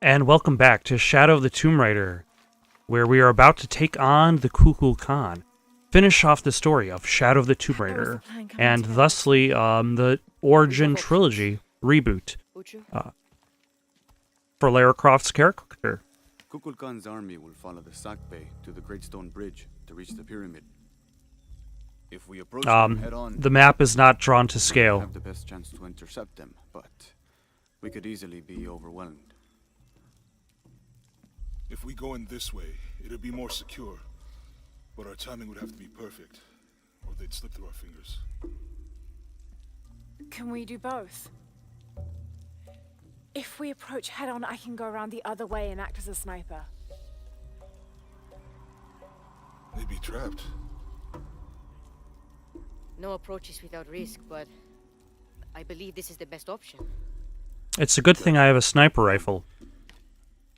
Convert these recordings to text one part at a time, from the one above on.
And welcome back to Shadow of the Tomb Raider, where we are about to take on the Kukulkan Khan, finish off the story of Shadow of the Tomb Raider, and thusly the Origin Trilogy reboot for Lara Croft's character. Kukulkan's army will follow the Sakbe to the Great Stone Bridge to reach the pyramid. If we approach them head on, the map is not drawn to we scale. have the best chance to intercept them, but we could easily be overwhelmed. If we go in this way, it'd be more secure. But our timing would have to be perfect, or they'd slip through our fingers. Can we do both? If we approach head-on, I can go around the other way and act as a sniper. They'd be trapped. No approach is without risk, but I believe this is the best option. It's a good thing I have a sniper rifle,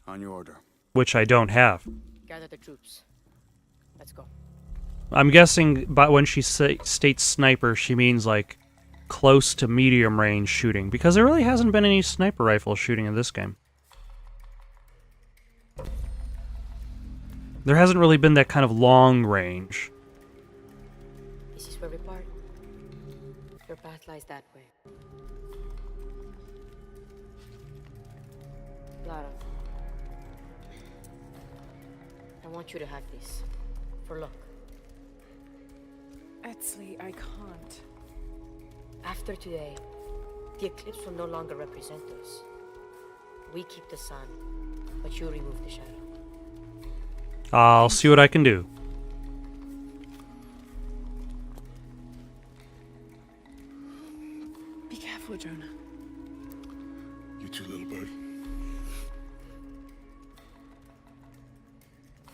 On your order. which I don't have. Gather the troops. Let's go. I'm guessing but when she states sniper, she means like close to medium range shooting, because there really hasn't been any sniper rifle shooting in this game. There hasn't really been that kind of long range. This is where we part. Your path lies that way. Lara, I want you to have this. For luck. Etzli, I can't. After today, the eclipse will no longer represent us. We keep the sun, but you remove the shadow. I'll see what I can do. Be careful, Jonah. You too, little bird.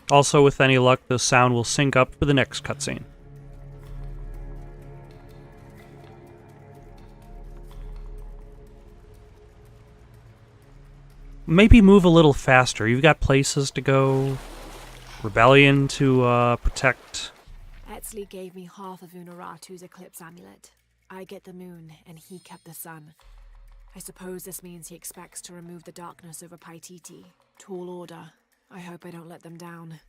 Also, with any luck, the sound will sync up for the next cutscene. Maybe move a little faster. You've got places to go. Rebellion to protect. Etzli gave me half of Unaratu's eclipse amulet. I get the moon, and he kept the sun. I suppose this means he expects to remove the darkness over Paititi. Tall order. I hope I don't let them down.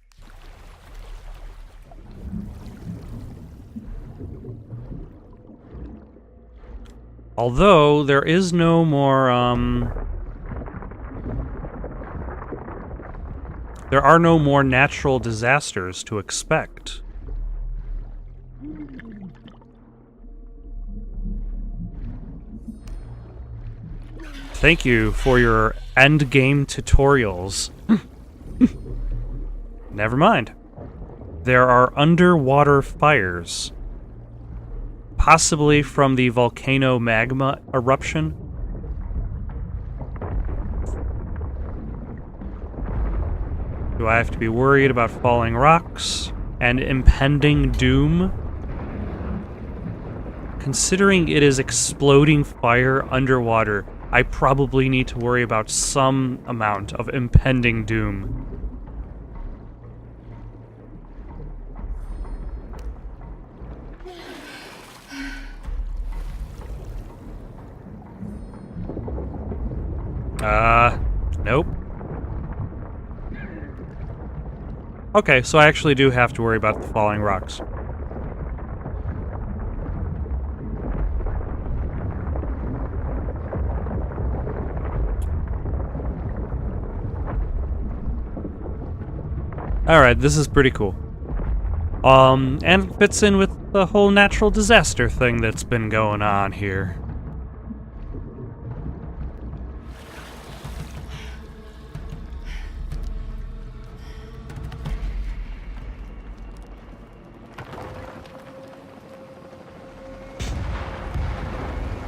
Although, there is no more, there are no more natural disasters to expect. Thank you for your endgame tutorials. Never mind. There are underwater fires. Possibly from the volcano magma eruption. Do I have to be worried about falling rocks and impending doom? Considering it is exploding fire underwater, I probably need to worry about some amount of impending doom. Nope. Okay, so I actually do have to worry about the falling rocks. Alright, this is pretty cool. And fits in with the whole natural disaster thing that's been going on here.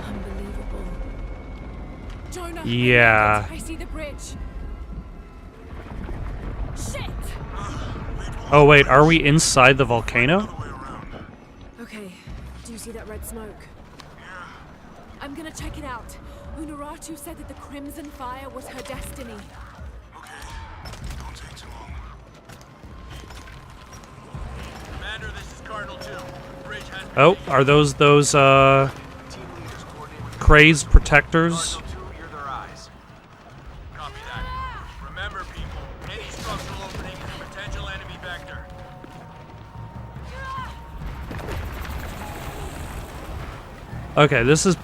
Unbelievable. Jonah! Yeah. I see the bridge. Shit! Oh wait, are we inside the volcano? Okay, do you see that red smoke? I'm gonna check it out. Unaratu said that the Crimson Fire was her destiny. Okay, don't take too long. Commander, this is Cardinal 2. Bridge has Oh, are those crazed protectors? Cardinal 2, you're their eyes. Copy that. Okay, this is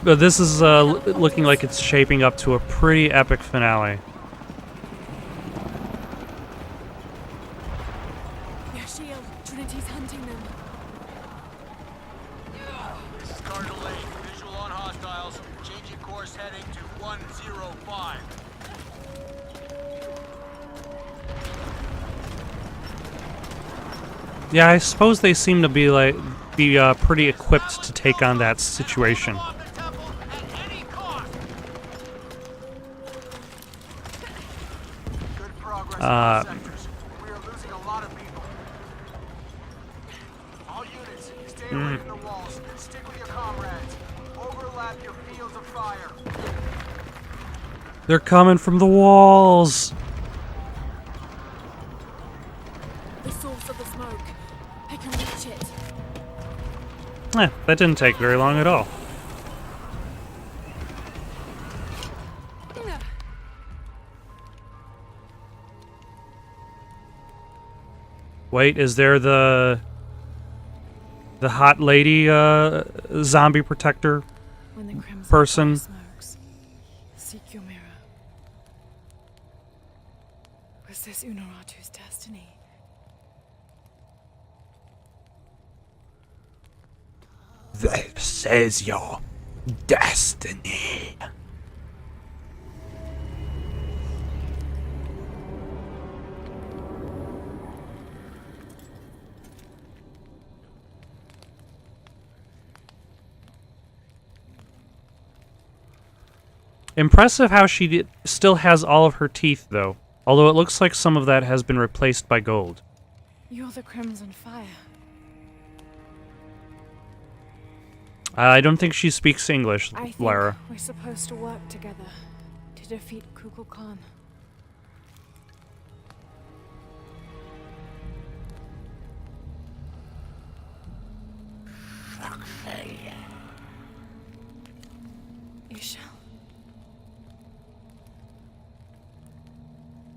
looking like it's shaping up to a pretty epic finale. Their shield. Trinity's hunting them. This is Cardinal 8. Visual on hostiles. Changing course heading to 105. Yeah, I suppose they seem to be pretty equipped to take on that situation. Off the temple at any cost. Good progress in all sectors. We are losing a lot of people. All units, stay away from the walls. Stick with your comrades. Overlap your fields of fire. They're coming from the walls. The source of the smoke. I can reach it. That didn't take very long at all. Wait, is there the hot lady zombie protector When the crimson person? fire smokes, seek your mirror. Was this Unaratu's destiny? This is your destiny. Impressive how she still has all of her teeth, though. Although it looks like some of that has been replaced by gold. You're the crimson fire. I don't think she speaks English, I think Lara. we're supposed to work together to defeat Kukulkan. Khan. You shall.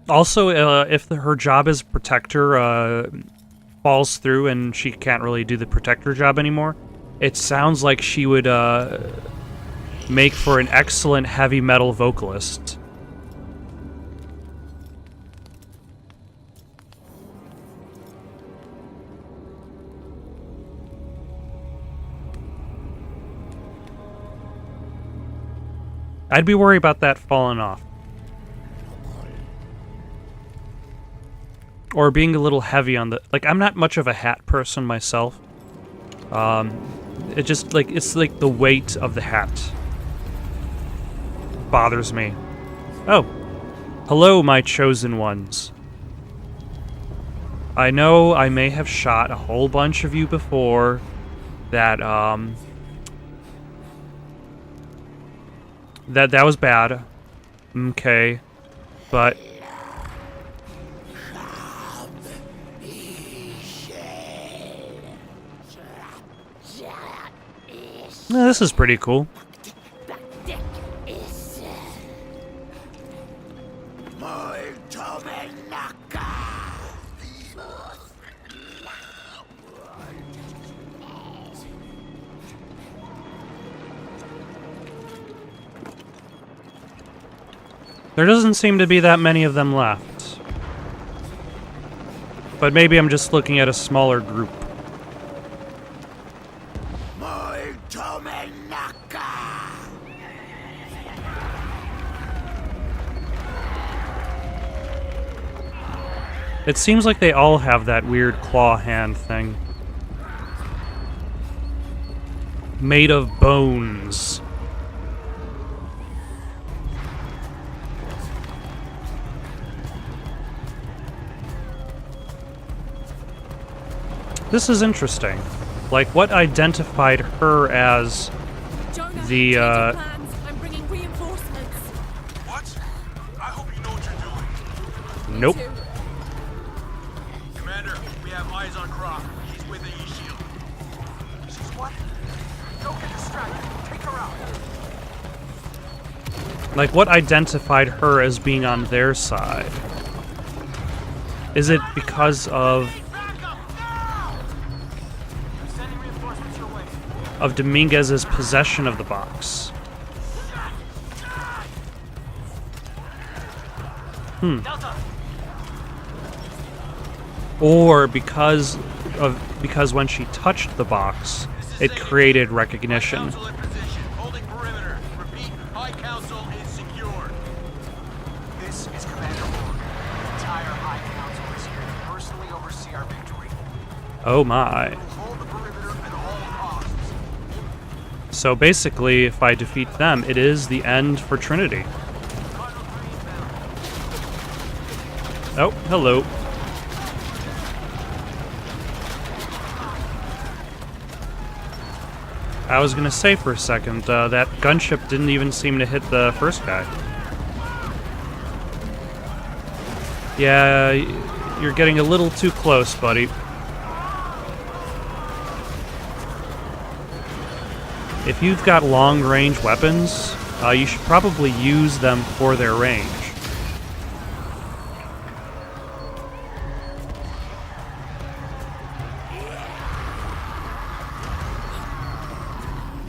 Also, if her job as protector falls through and she can't really do the protector job anymore, it sounds like she would make for an excellent heavy metal vocalist. I'd be worried about that falling off. Or being a little heavy on the... Like, I'm not much of a hat person myself. It just, like, it's like the weight of the hat bothers me. Oh. Hello, my chosen ones. I know I may have shot a whole bunch of you before that, that was bad. Okay. But... this is pretty cool. There doesn't seem to be that many of them left. But maybe I'm just looking at a smaller group. It seems like they all have that weird claw hand thing. Made of bones. This is interesting. Like, what identified her as Jonah, the, change your plans. I'm bringing reinforcements. What? I hope you know what you're doing. Nope. Two. Commander, we have eyes on Croc. He's with the E-Shield. She's what? Don't get distracted. Take her out. Like, what identified her as being on their side? Is it because of... Back up now! I'm sending reinforcements your way. of Dominguez's possession of the box. Or because when she touched the box, it created recognition. Council in position, holding perimeter. Repeat, High Council is secure. This is Commander Moore. The entire High Council is here to personally oversee our victory. Oh my. Hold the perimeter at all costs. So basically, if I defeat them, it is the end for Trinity. Oh, hello. I was gonna say for a second, that gunship didn't even seem to hit the first guy. Yeah, you're getting a little too close, buddy. If you've got long-range weapons, you should probably use them for their range.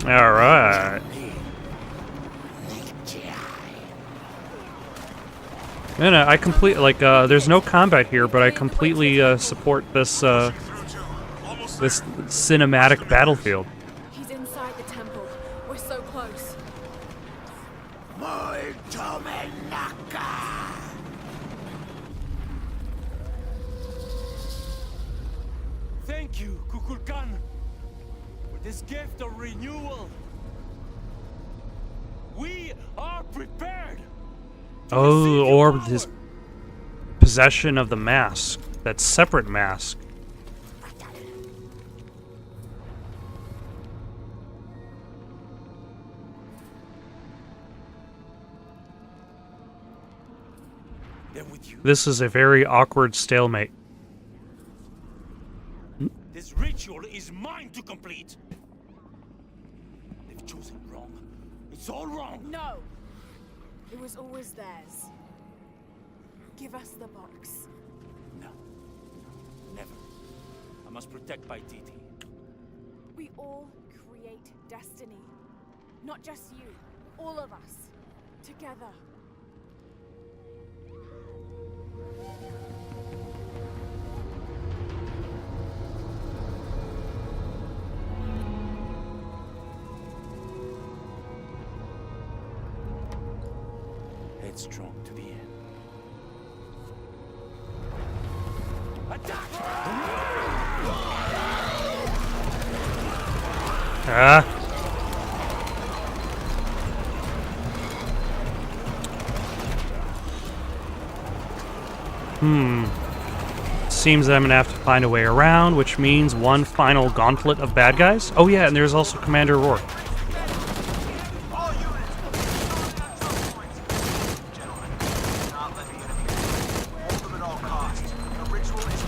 Alright. And I complete, like, there's no combat here, but I completely support this, this cinematic battlefield. He's inside the temple. We're so close. Thank you, Kukulkan, for this gift of renewal. We are prepared. Oh, or his possession of the mask. That separate mask. They're with you. This is a very awkward stalemate. This ritual is mine to complete. They've chosen wrong. It's all wrong. No! It was always theirs. Give us the box. No. Never. I must protect Paititi. We all create destiny. Not just you. All of us. Together. Headstrong to the end. Attack! Ah. Seems that I'm gonna have to find a way around, which means one final gauntlet of bad guys. Oh yeah, and there's also Commander Rourke. All units! Gentlemen, do not let the enemy win. Hold them at all costs. The ritual is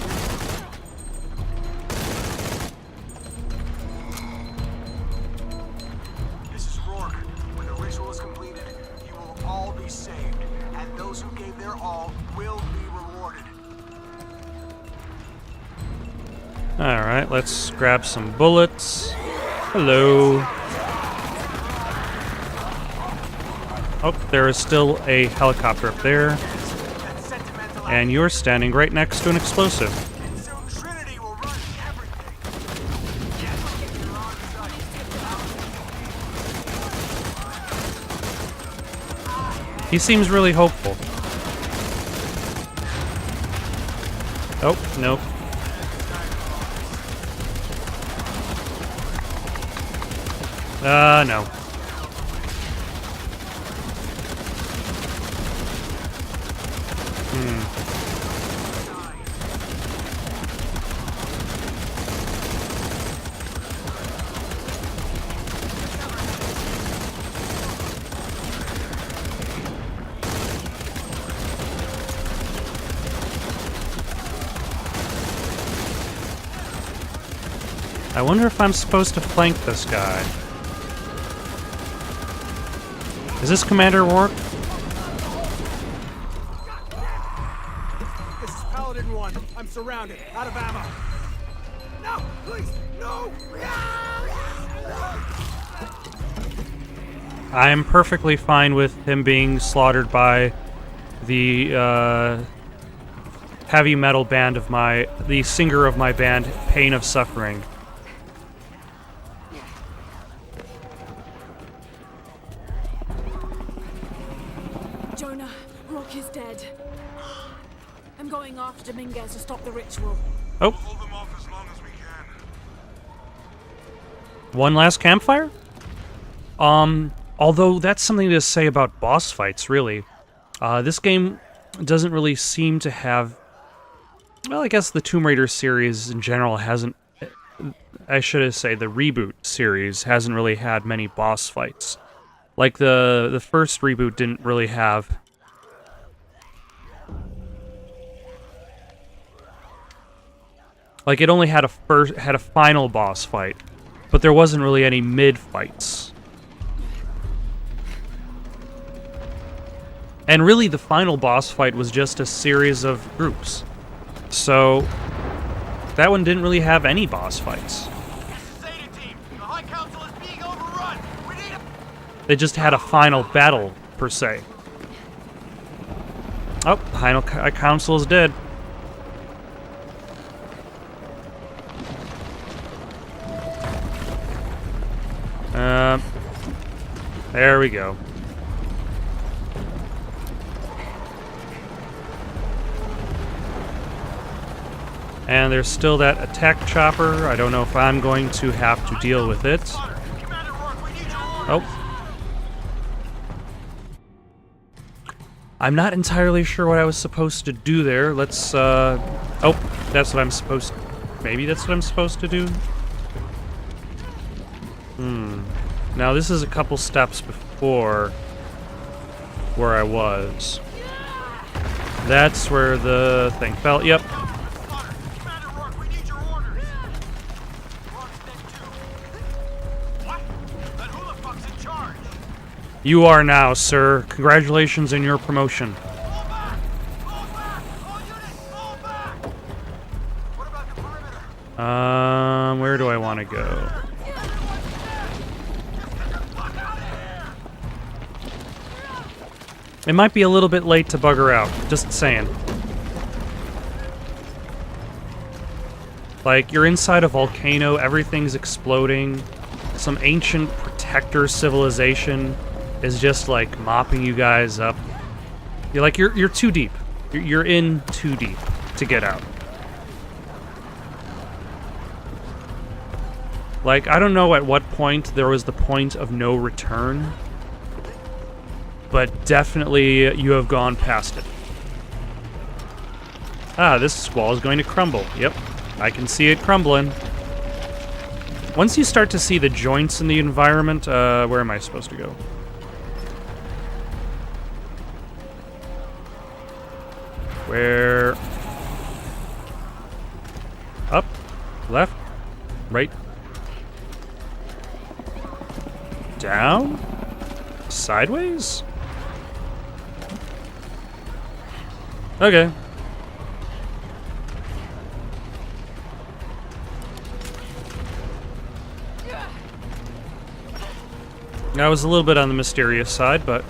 This is Rourke. When the ritual is completed, you will all be saved, and those who gave their all will be rewarded. Alright, let's grab some bullets. Hello. Oh, there is still a helicopter up there. And you're standing right next to an explosive. Soon Trinity will run everything. He seems really hopeful. Oh, nope. No. I wonder if I'm supposed to flank this guy. Is this Commander Rourke? This is Paladin 1. I'm surrounded. Out of ammo. No! Please! No! I'm perfectly fine with him being slaughtered by the heavy metal band of the singer of my band, Pain of Suffering. Jonah, Rock is dead. I'm going after Dominguez to stop the ritual. Oh. Hold them off as long as we can. One last campfire? Although that's something to say about boss fights, really. This game doesn't really seem to have... Well, I guess the Tomb Raider series in general hasn't... I should say the reboot series hasn't really had many boss fights. Like the first reboot didn't really have... Like it only had a final boss fight, but there wasn't really any mid fights. And really the final boss fight was just a series of groups. So that one didn't really have any boss fights. This is Zeta Team. The High Council is being overrun. We need a... They just had a final battle, per se. Oh, High Council is dead. There we go. And there's still that attack chopper. I don't know if I'm going to have to deal with it. Commander Rourke, we need your orders. Oh. I'm not entirely sure what I was supposed to do there. Let's, oh, that's what I'm supposed to... Maybe that's what I'm supposed to do? Now, this is a couple steps before where I was. That's where the thing fell. Yep. Commander Rourke, we need your orders. Rourke's dead too. What? Then who the fuck's in charge? You are now, sir. Congratulations on your promotion. Fall back! Fall back! All units, fall back! What about the perimeter? Where do I want to go? It might be a little bit late to bugger out, just saying. Like, you're inside a volcano, everything's exploding, some ancient protector civilization is just, like, mopping you guys up. You're too deep. You're in too deep to get out. Like, I don't know at what point there was the point of no return, but definitely you have gone past it. Ah, this wall is going to crumble. Yep, I can see it crumbling. Once you start to see the joints in the environment, where am I supposed to go? Where? Up, left, right, down, sideways? Okay. That was a little bit on the mysterious side, but...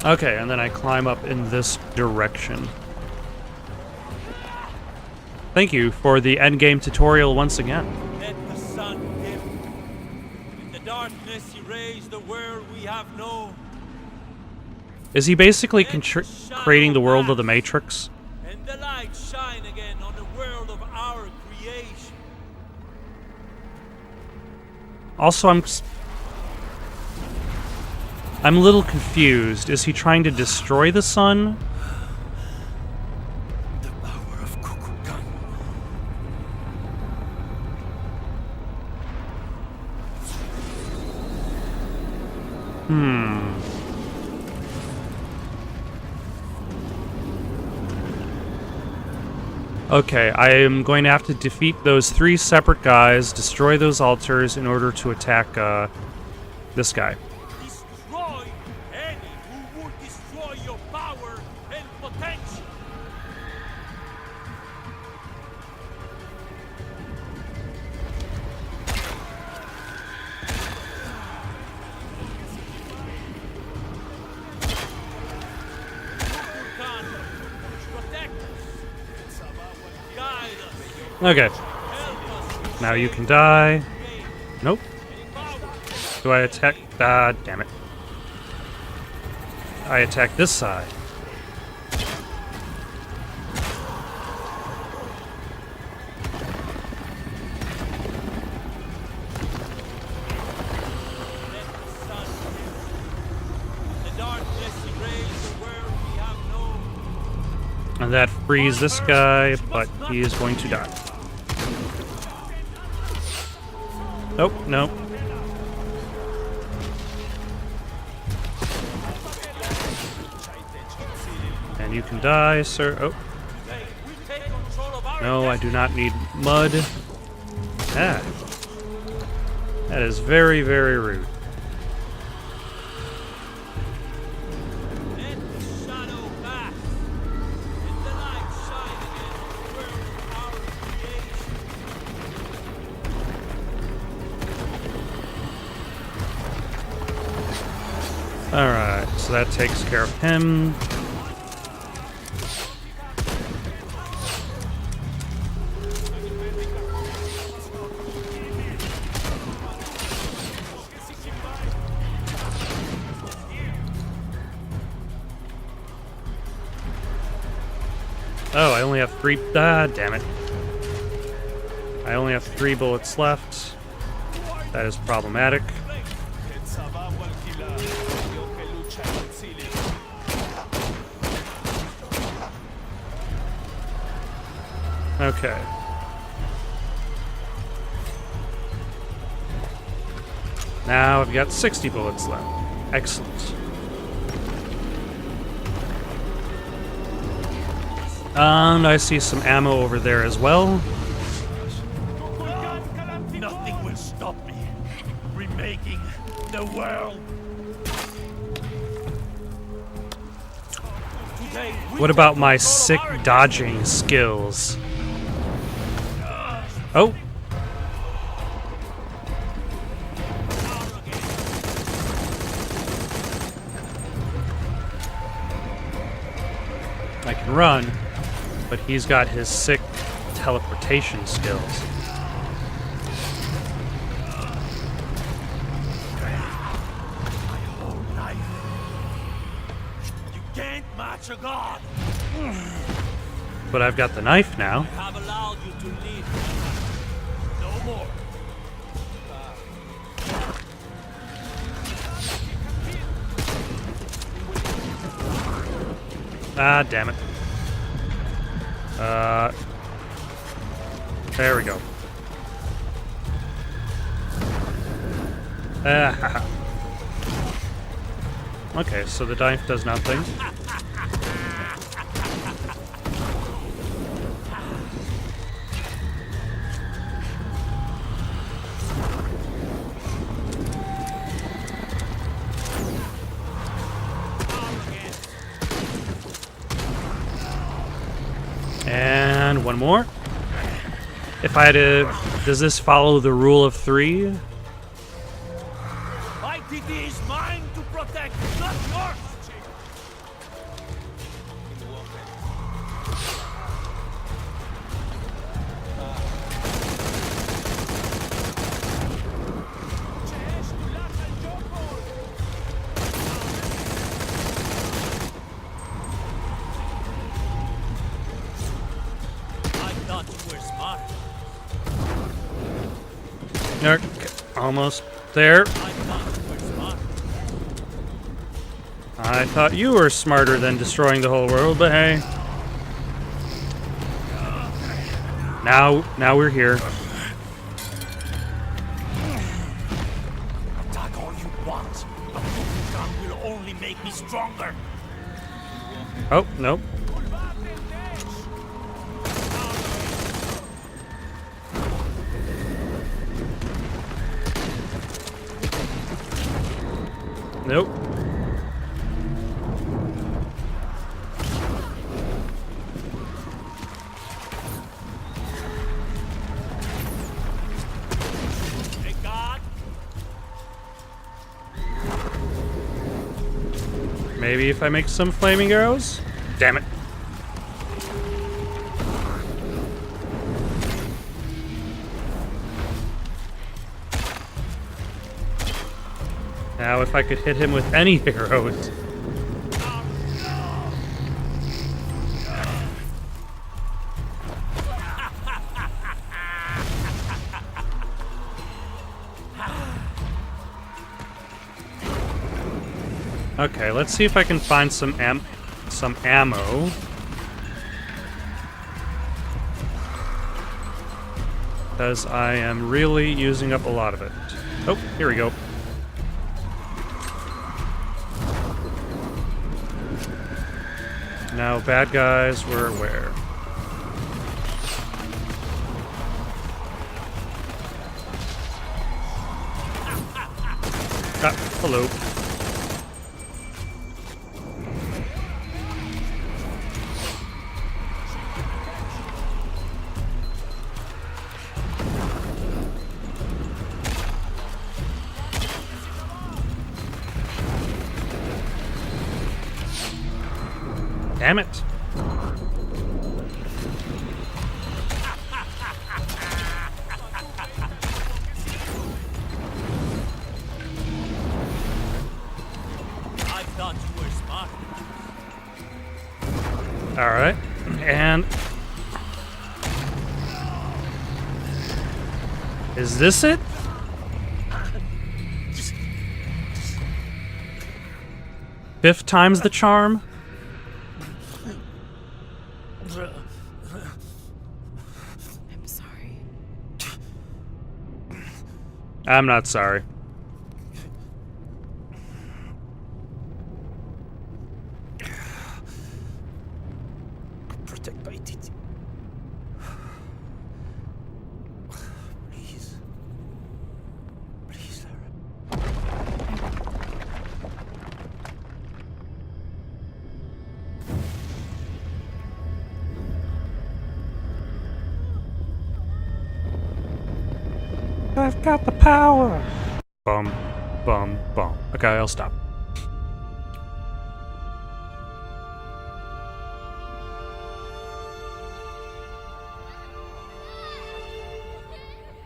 Okay, and then I climb up in this direction. Thank you for the endgame tutorial once again. Let the sun dim. In the darkness erase the world we have known. Is he basically creating the world of the Matrix? And the light shine again on the world of our creation. Also, I'm a little confused. Is he trying to destroy the sun? The power of Kukulkan. Okay, I am going to have to defeat those 3 separate guys, destroy those altars in order to attack this guy. Destroy any who would destroy your power and potential. Okay. Now you can die. Nope. Do I attack? Ah, damn it. I attack this side. And that frees this guy, but he is going to die. Nope, nope. And you can die, sir. Oh. No, I do not need mud. Ah. That is very, very rude. Alright, so that takes care of him. Oh, I only have 3. Ah, damn it. I only have 3 bullets left. That is problematic. Okay. Now I've got 60 bullets left. Excellent. And I see some ammo over there as well. Nothing will stop me. Remaking the world. What about my sick dodging skills? Oh. I can run, but he's got his sick teleportation skills. You can't match a god. But I've got the knife now. I have allowed you to leave. No more. Ah, damn it. There we go. Ah, okay, so the knife does nothing. And one more. If I had to... Does this follow the rule of 3? ITT is mine to protect, not yours. I thought you were smart. Okay, almost there. I thought you were smarter than destroying the whole world, but hey. Now we're here. Attack all you want, but the gun will only make me stronger. Oh, nope. Nope. Hey, God. Maybe if I make some flaming arrows? Damn it. Now, if I could hit him with any arrows. Okay, let's see if I can find some ammo. Because I am really using up a lot of it. Oh, here we go. Now, bad guys, we're where? Ah, hello. Damn it. I thought you were smart. Alright, and... Is this it? Fifth time's the charm? I'm sorry. I'm not sorry. Protect my titty. Please. Please, Lara. I've got the power! Bum, bum, bum. Okay, I'll stop.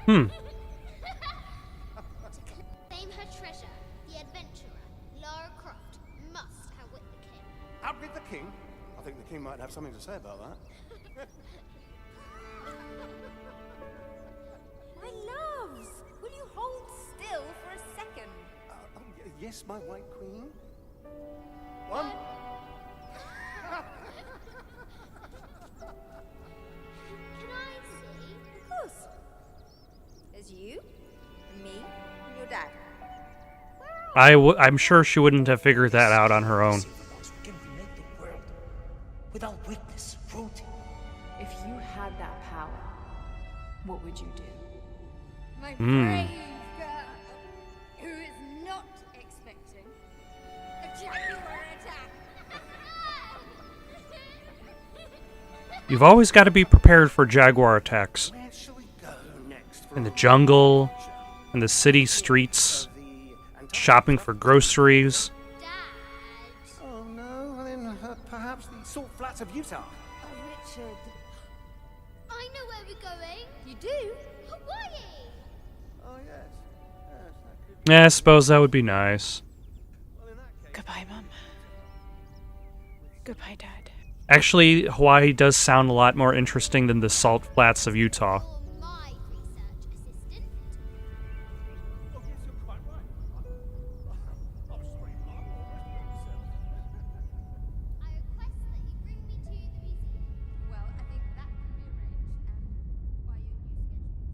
To claim her treasure, the adventurer, Lara Croft, must outwit the king. Outwit the king? I think the king might have something to say about that. My loves, will you hold still for a second? Yes, my white queen. One. Can I see? Of course. There's you, me, and your dad. I'm sure she wouldn't have figured that out on her own. We can remake the world without weakness, cruelty. If you had that power, what would you do? My brave girl, who is not expecting a jaguar attack. You've always got to be prepared for jaguar attacks. Where shall we go next? In the jungle, in the city streets, shopping for groceries. Dad. Oh no, then perhaps the salt flats of Utah. Oh, Richard. I know where we're going. You do? Hawaii. Oh yes, yes, that could. Yeah, I suppose that would be nice. Well, in that case. Goodbye, Mum. Goodbye, Dad. Actually, Hawaii does sound a lot more interesting than the salt flats of Utah. Or my research assistant. Oh yes, you're quite right. I'm sorry, Mark. I request that you bring me to the museum. Well, I think that can be arranged, and by your new schedule.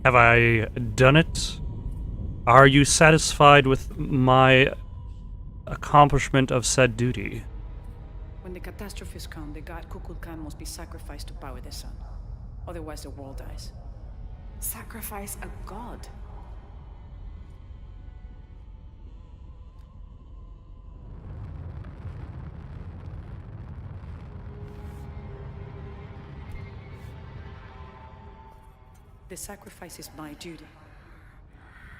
Have I done it? Are you satisfied with my accomplishment of said duty? When the catastrophes come, the god Kukulkan must be sacrificed to power the sun. Otherwise, the world dies. Sacrifice a god. The sacrifice is my duty.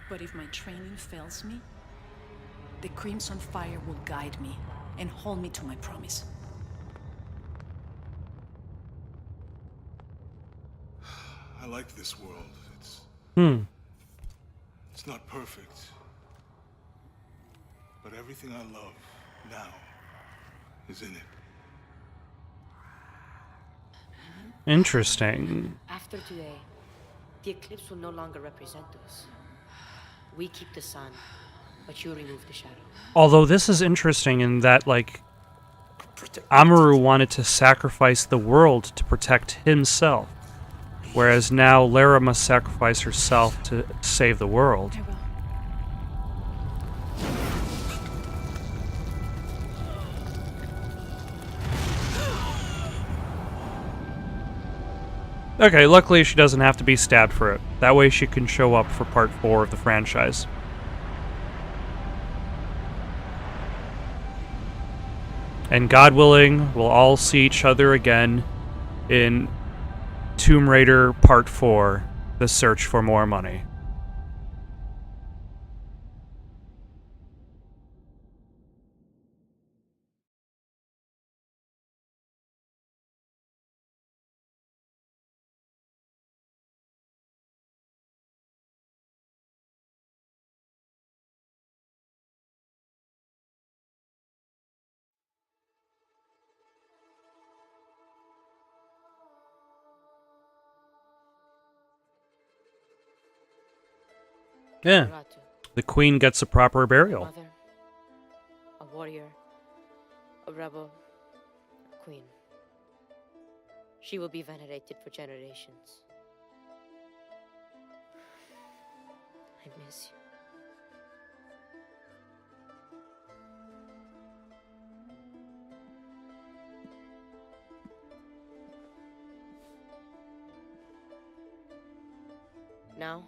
But if my training fails me, the Crimson Fire will guide me and hold me to my promise. I like this world. It's not perfect. But everything I love now is in it. Interesting. After today, the eclipse will no longer represent us. We keep the sun, but you remove the shadow. Although this is interesting in that, like, Amaru wanted to sacrifice the world to protect himself, whereas now Lara must sacrifice herself to save the world. I will. Okay, luckily she doesn't have to be stabbed for it. That way she can show up for part 4 of the franchise. And God willing, we'll all see each other again in Tomb Raider Part 4, The Search for More Money. Yeah, Ratu, the queen gets a proper burial. mother, a warrior, a rebel, a queen. She will be venerated for generations. I miss you. Now,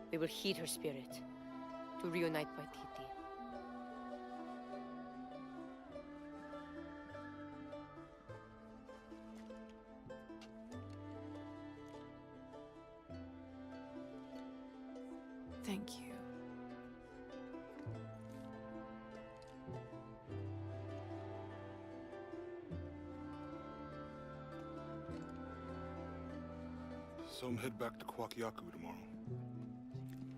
we will heed her spirit to reunite Paititi. Thank you. So I'm head back to Kwakyaku tomorrow.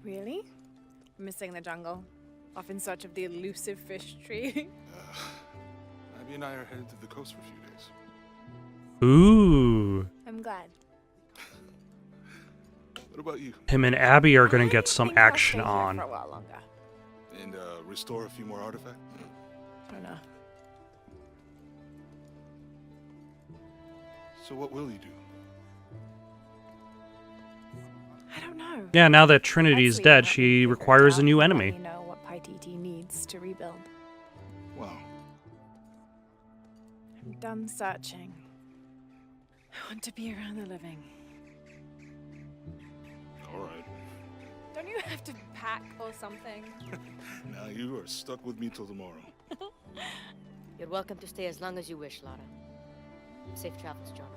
Really? Missing the jungle? Off in search of the elusive fish tree? Abby and I are headed to the coast for a few days. Ooh. I'm glad. What about you? Him and Abby are gonna get some think I'll action stay here on. for a while longer. And restore a few more artifacts? I don't know. So what will you do? I don't know. Yeah, now that Trinity's Let's dead, leave she it requires a out new and let enemy. me know what Paititi needs to rebuild. Wow. I'm done searching. I want to be around the living. All right. Don't you have to pack or something? Now you are stuck with me till tomorrow. You're welcome to stay as long as you wish, Lara. Safe travels, Jonah.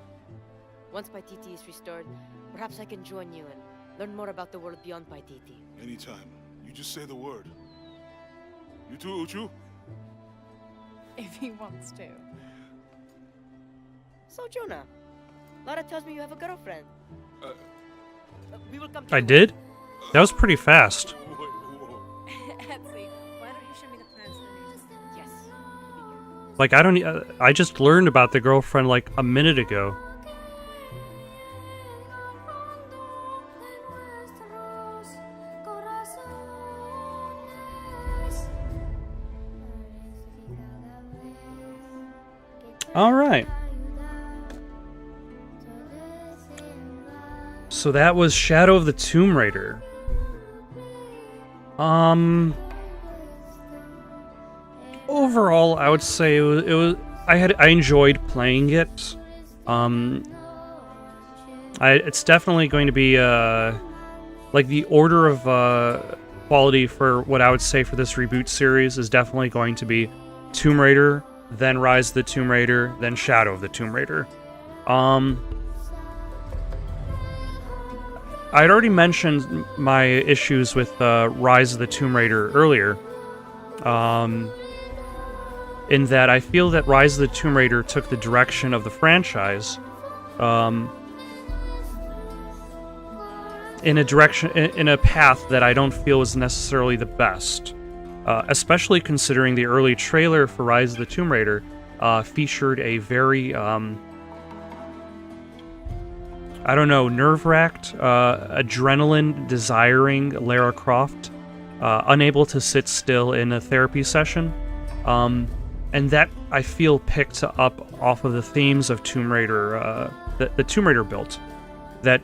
Once Paititi is restored, perhaps I can join you and learn more about the world beyond Paititi. Anytime. You just say the word. You too, Uchu? If he wants to. So, Jonah, Lara tells me you have a girlfriend. We will come to I you. did? That was pretty fast. Etsley, why don't you show me the plans for the new Yes. Like, I just learned about the girlfriend like a minute ago. All right. So that was Shadow of the Tomb Raider. Overall, I would say I enjoyed playing it. It's definitely going to be like the order of quality for what I would say for this reboot series is definitely going to be Tomb Raider, then Rise of the Tomb Raider, then Shadow of the Tomb Raider. I'd already mentioned my issues with Rise of the Tomb Raider earlier, in that I feel that Rise of the Tomb Raider took the direction of the franchise in a path that I don't feel is necessarily the best, especially considering the early trailer for Rise of the Tomb Raider featured a very nerve-wracked, adrenaline-desiring Lara Croft, unable to sit still in a therapy session. And that, I feel, picked up off of the themes of Tomb Raider, the Tomb Raider built. That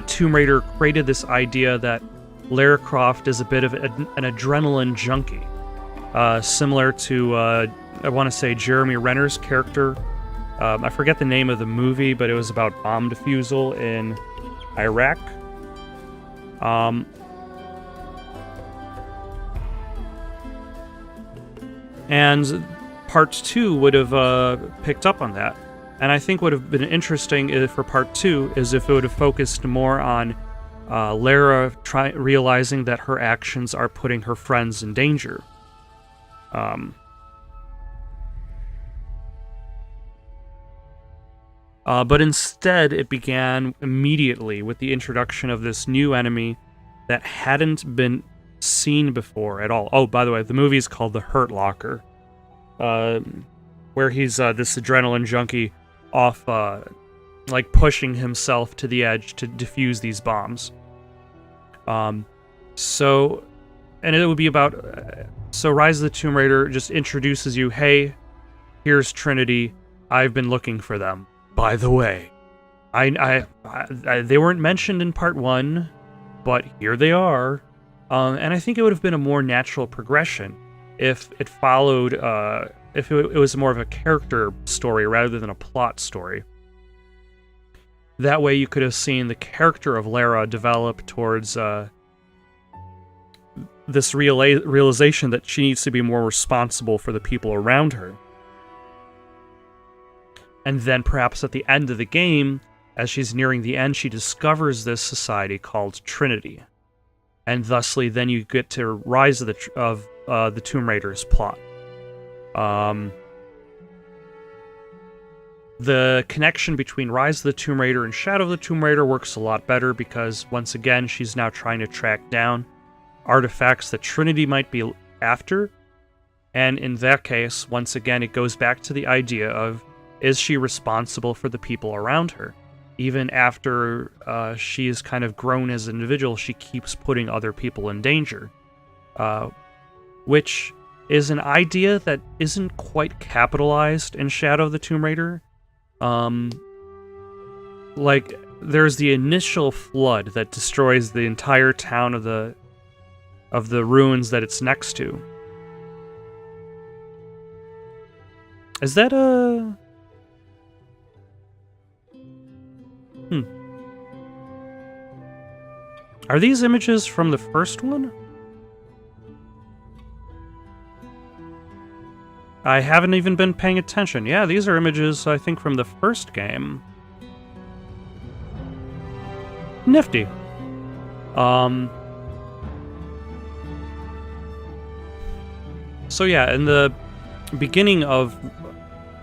Tomb Raider created this idea that Lara Croft is a bit of an adrenaline junkie. Similar to, I want to say, Jeremy Renner's character. I forget the name of the movie, but it was about bomb defusal in Iraq. And Part 2 would have picked up on that. And I think would have been interesting for Part 2 is if it would have focused more on Lara realizing that her actions are putting her friends in danger. But instead, it began immediately with the introduction of this new enemy that hadn't been seen before at all. Oh, by the way, the movie is called The Hurt Locker, where he's this adrenaline junkie off, pushing himself to the edge to defuse these bombs. And it would be about... so Rise of the Tomb Raider just introduces you, hey, here's Trinity, I've been looking for them. By the way, they weren't mentioned in Part 1, but here they are. And I think it would have been a more natural progression if it followed, if it was more of a character story rather than a plot story. That way you could have seen the character of Lara develop towards this realization that she needs to be more responsible for the people around her. And then perhaps at the end of the game, as she's nearing the end, she discovers this society called Trinity. And thusly, then you get to Rise of the Tomb Raider's plot. The connection between Rise of the Tomb Raider and Shadow of the Tomb Raider works a lot better because, once again, she's now trying to track down artifacts that Trinity might be after. And in that case, once again, it goes back to the idea of, is she responsible for the people around her? Even after she is kind of grown as an individual, she keeps putting other people in danger. Which is an idea that isn't quite capitalized in Shadow of the Tomb Raider. There's the initial flood that destroys the entire town of the ruins that it's next to. Is that a... Are these images from the first one? I haven't even been paying attention. Yeah, these are images, I think, from the first game. Nifty. So yeah, in the beginning of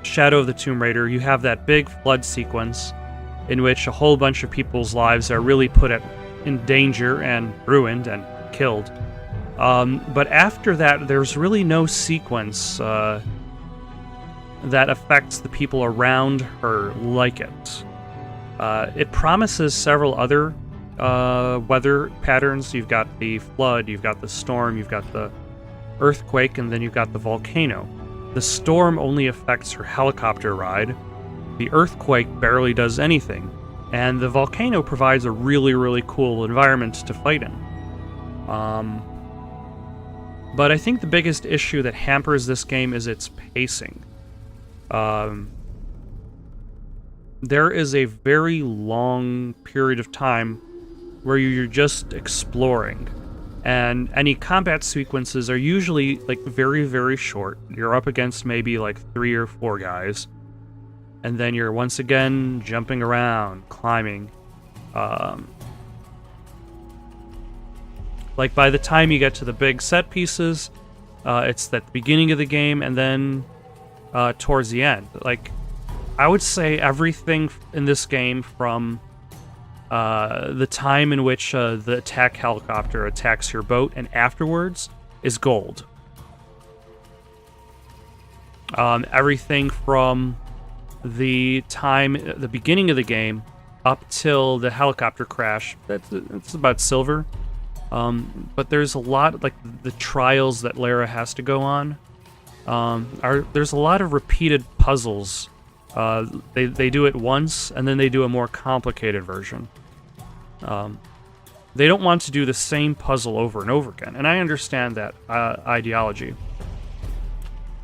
Shadow of the Tomb Raider, you have that big flood sequence in which a whole bunch of people's lives are really put in danger and ruined and killed. But after that, there's really no sequence that affects the people around her like it. It promises several other weather patterns. You've got the flood, you've got the storm, you've got the earthquake, and then you've got the volcano. The storm only affects her helicopter ride. The earthquake barely does anything. And the volcano provides a really, really cool environment to fight in. But I think the biggest issue that hampers this game is its pacing. There is a very long period of time where you're just exploring. And any combat sequences are usually very, very short. You're up against maybe 3 or 4 guys. And then you're once again jumping around, climbing. Like, by the time you get to the big set pieces, it's at the beginning of the game, and then towards the end. Like, I would say everything in this game from the time in which the attack helicopter attacks your boat and afterwards is gold. Everything from the beginning of the game up till the helicopter crash, that's about silver. But there's a lot, like the trials that Lara has to go on. There's a lot of repeated puzzles. They do it once, and then they do a more complicated version. They don't want to do the same puzzle over and over again, and I understand that ideology.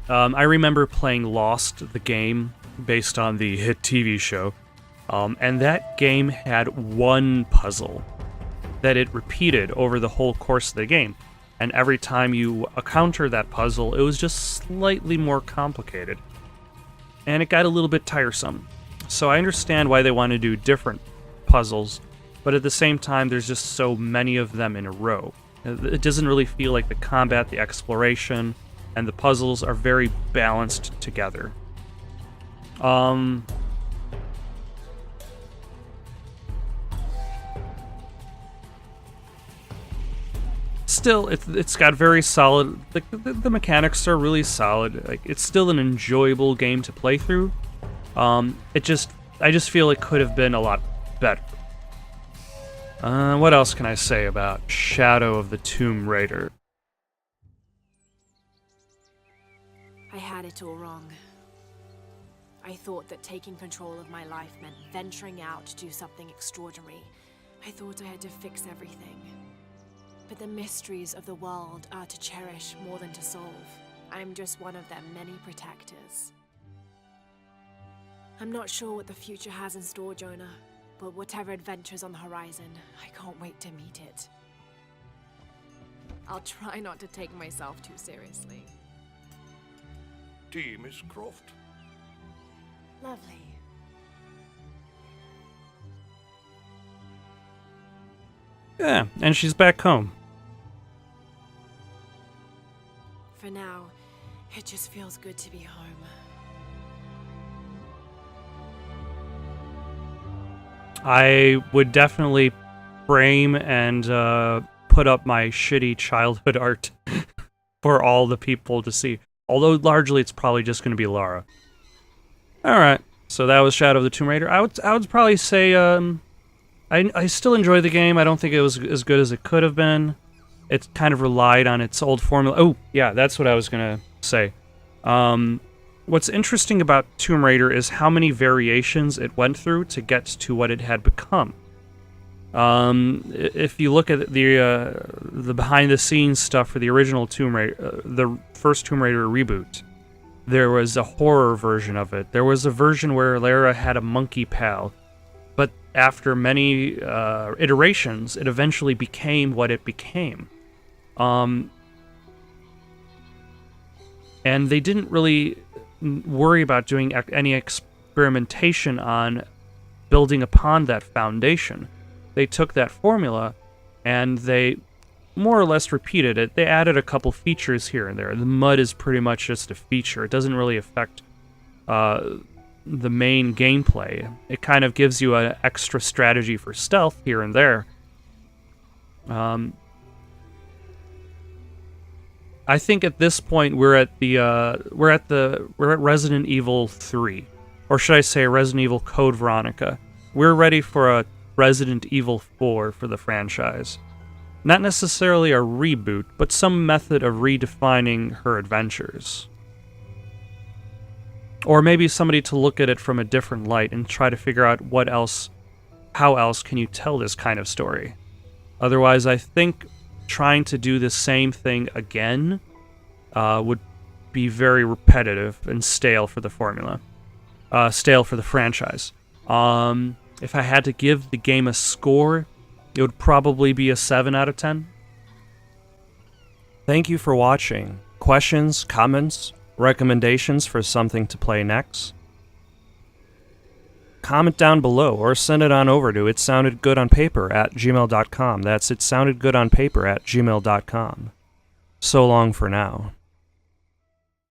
I remember playing Lost, the game, based on the hit TV show, and that game had one puzzle that it repeated over the whole course of the game. And every time you encounter that puzzle, it was just slightly more complicated. And it got a little bit tiresome. So I understand why they want to do different puzzles, but at the same time, there's just so many of them in a row. It doesn't really feel like the combat, the exploration, and the puzzles are very balanced together. Still, it's got very solid. The mechanics are really solid. Like, it's still an enjoyable game to play through. I just feel it could have been a lot better. What else can I say about Shadow of the Tomb Raider? I had it all wrong. I thought that taking control of my life meant venturing out to do something extraordinary. I thought I had to fix everything. But the mysteries of the world are to cherish more than to solve. I'm just one of their many protectors. I'm not sure what the future has in store, Jonah, but whatever adventure's on the horizon, I can't wait to meet it. I'll try not to take myself too seriously. Tea, Miss Croft. Lovely. Yeah, and she's back home. For now, it just feels good to be home. I would definitely frame and put up my shitty childhood art for all the people to see. Although largely it's probably just going to be Lara. Alright, so that was Shadow of the Tomb Raider. I would probably say I still enjoy the game. I don't think it was as good as it could have been. It kind of relied on its old formula. Oh, yeah, that's what I was going to say. What's interesting about Tomb Raider is how many variations it went through to get to what it had become. If you look at the behind-the-scenes stuff for the original Tomb Raider, the first Tomb Raider reboot, there was a horror version of it. There was a version where Lara had a monkey pal, but after many iterations, it eventually became what it became. And they didn't really worry about doing any experimentation on building upon that foundation. They took that formula and they more or less repeated it. They added a couple features here and there. The mud is pretty much just a feature. It doesn't really affect the main gameplay. It kind of gives you an extra strategy for stealth here and there. I think at this point we're at Resident Evil 3, or should I say Resident Evil Code Veronica. We're ready for a Resident Evil 4 for the franchise. Not necessarily a reboot, but some method of redefining her adventures. Or maybe somebody to look at it from a different light and try to figure out how else can you tell this kind of story. Otherwise, I think trying to do the same thing again would be very repetitive and stale for the formula. Stale for the franchise. If I had to give the game a score, it would probably be a 7 out of 10. Thank you for watching. Questions, comments, recommendations for something to play next? comment down below or send it on over to itsoundedgoodonpaper@gmail.com. That's itsoundedgoodonpaper@gmail.com. So long for now.